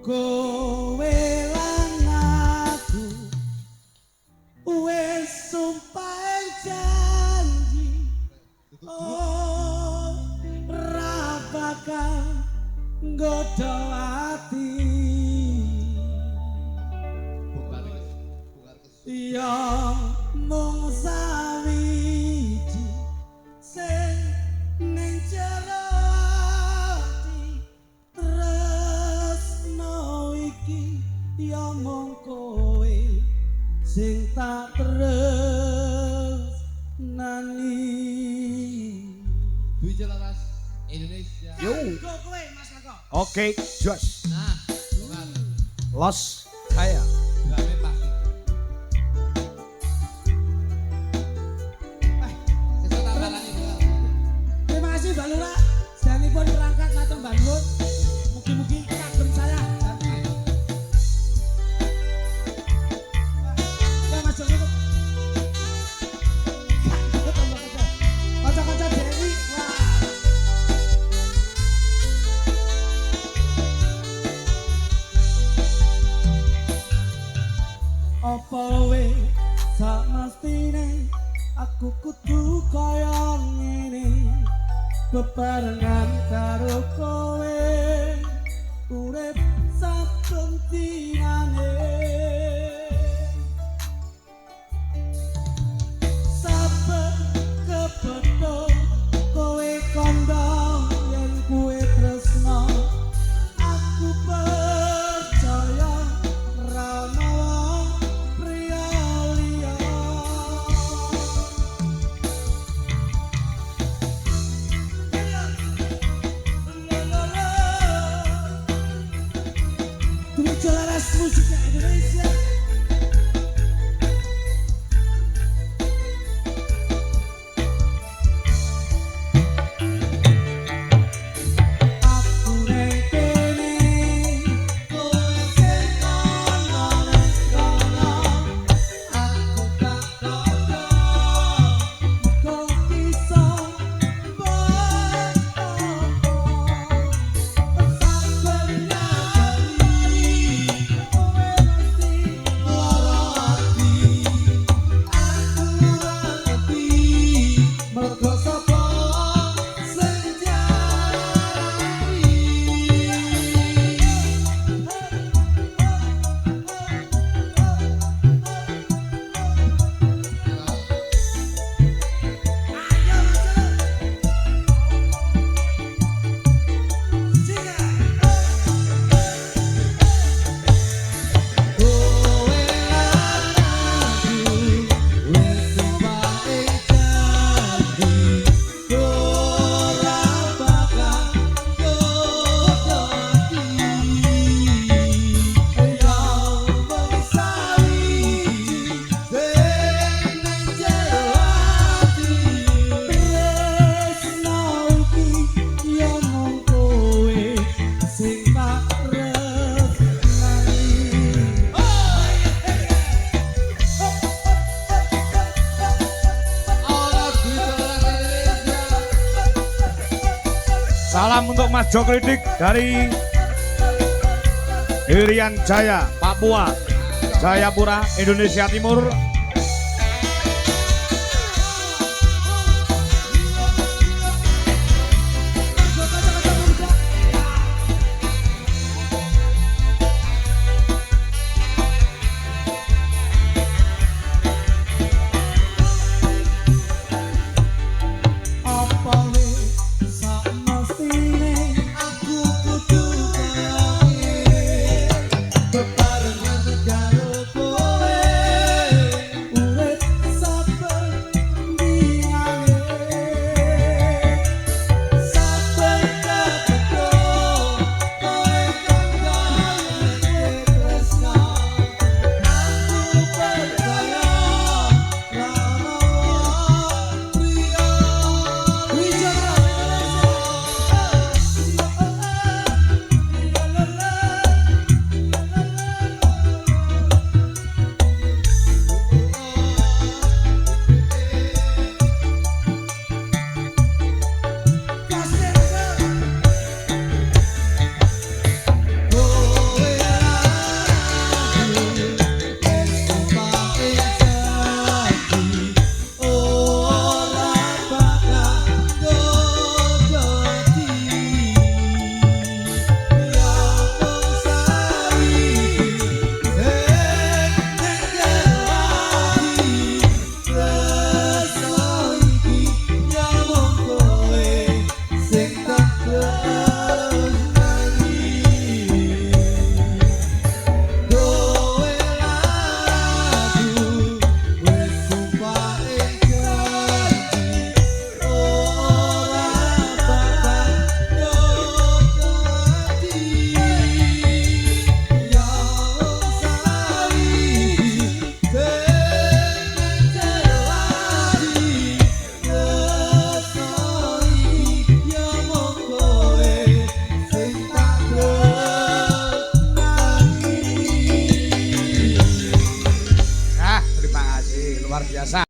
Kowe lan aku wis sumpah janji ora bakal nggodha ati ya mung sawiji sing ning jero ati tresno iki ya mung kowe sing tak tresnani. Dwi Jelaras Indonesia. Yo. Go kowe Mas Kakak. Oke, Jos. Nah, bukan. Los saya. Drame pasti. Sesuk tambalane Mbak. Terima kasih Mbak Lura. Sedanipun berangkat matur Mbak Nur. Mugi-mugi kagem saya. Ya Mas Joko. Kaca-kaca Dewi. Wah. Apa we sak mestine aku kudu kaya ngene bebarengan karo kowe urip saben dinane saben kepethuk kowe kandha yen kowe tresno aku percaya rana priya liya. Dwi Jelaras musiknya Indonesia. Aku neng kene, kowe sing kono neng kono. Aku tak kodo, kok bisa bertopo. Saben nyari, kowe mesti lara ati. Aku ora ngerti, mergo sapa sing jarani. Salam untuk Mas Joko Kritik dari Irian Jaya, Papua, Jayapura, Indonesia Timur. Apa we sak mestine aku kudu kaya bebarengan karo kowe luar biasa.